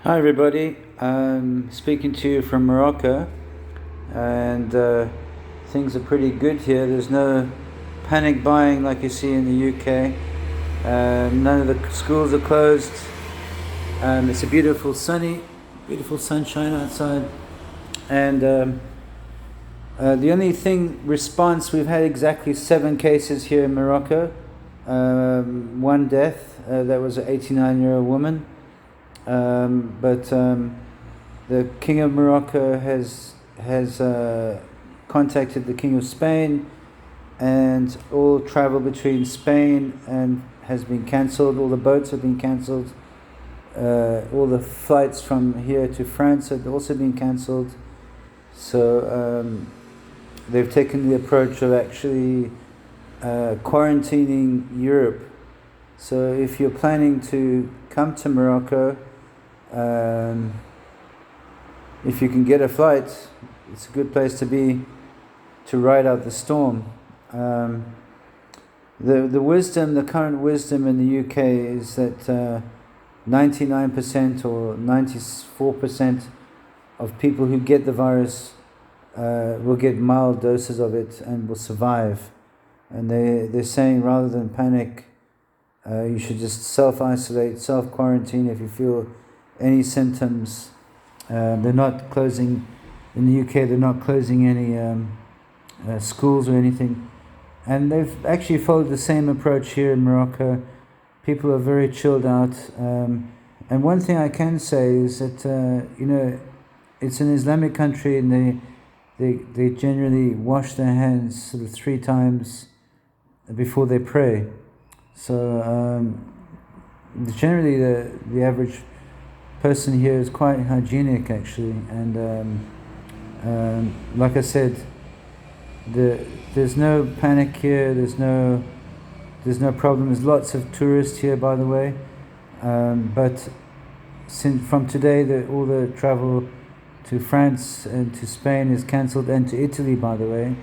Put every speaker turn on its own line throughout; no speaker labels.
Hi everybody, speaking to you from Morocco, and things are pretty good here. There's no panic buying like you see in the UK. None of the schools are closed. It's a beautiful sunshine outside, and the only response, we've had exactly 7 cases here in Morocco. One death, that was an 89-year-old woman. But the King of Morocco has contacted the King of Spain, and all travel between Spain and has been cancelled. All the boats have been cancelled. All the flights from here to France have also been cancelled. So they've taken the approach of actually quarantining Europe. So if you're planning to come to Morocco, if you can get a flight, it's a good place to be to ride out the storm. The current wisdom in the UK is that 99% or 94% of people who get the virus will get mild doses of it and will survive. And they're saying, rather than panic, you should just self-isolate, self-quarantine if you feel any symptoms. They're not closing, in the UK, they're not closing any schools or anything. And they've actually followed the same approach here in Morocco. People are very chilled out. And one thing I can say is that, it's an Islamic country, and they generally wash their hands sort of 3 times before they pray. So generally the average person here is quite hygienic actually, and like I said, there's no panic here. There's no problem. There's lots of tourists here, by the way, but from today all the travel to France and to Spain is cancelled, and to Italy, by the way.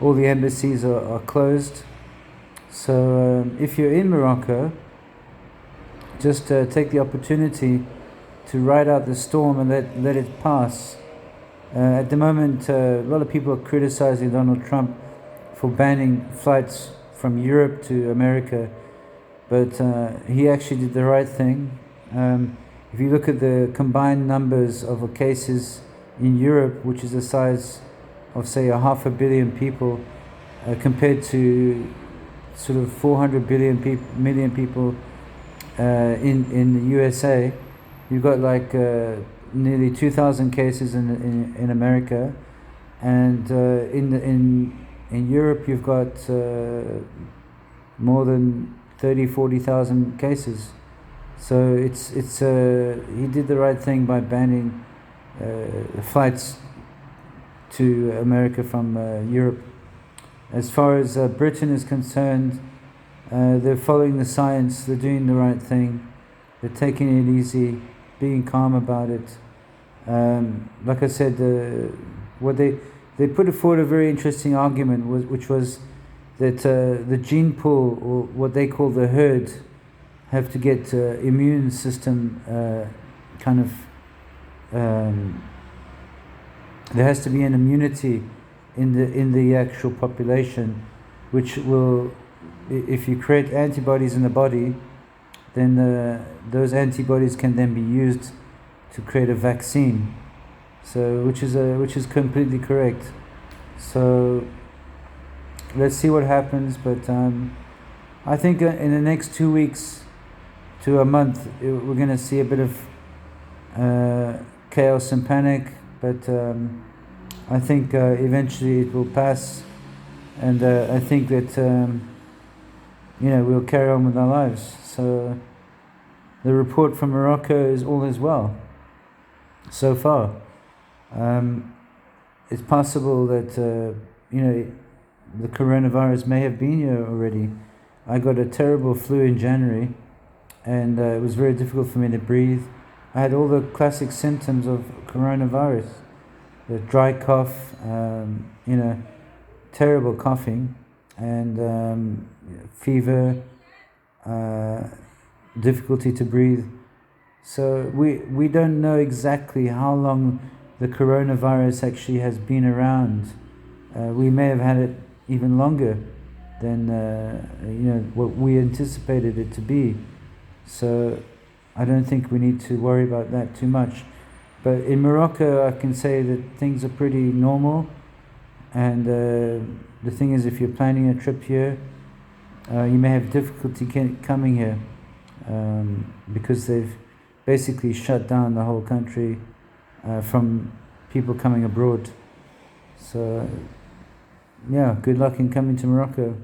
All the embassies are closed. So if you're in Morocco, just take the opportunity to ride out the storm and let it pass. At the moment, a lot of people are criticizing Donald Trump for banning flights from Europe to America, but he actually did the right thing. If you look at the combined numbers of cases in Europe, which is the size of, say, 500 million people, compared to sort of 400 million people in the USA, you've got like nearly 2,000 cases in America, and in Europe you've got more than 40,000 cases. So it's he did the right thing by banning flights to America from Europe. As far as Britain is concerned, they're following the science. They're doing the right thing. They're taking it easy, being calm about it. Like I said, what they put forward a very interesting argument, which was that the gene pool, or what they call the herd, have to get immune system there has to be an immunity in the actual population, which will, if you create antibodies in the body, then those antibodies can then be used to create a vaccine. So which is completely correct. So let's see what happens, but I think in the next 2 weeks to a month we're going to see a bit of chaos and panic, but I think eventually it will pass, and I think that we'll carry on with our lives. So the report from Morocco is all is well so far. It's possible that the coronavirus may have been here already. I got a terrible flu in January, and it was very difficult for me to breathe. I had all the classic symptoms of coronavirus: the dry cough, terrible coughing, and fever, difficulty to breathe. So we don't know exactly how long the coronavirus actually has been around. We may have had it even longer than what we anticipated it to be. So I don't think we need to worry about that too much. But in Morocco, I can say that things are pretty normal. And the thing is, if you're planning a trip here, you may have difficulty coming here because they've basically shut down the whole country from people coming abroad. So, yeah, good luck in coming to Morocco.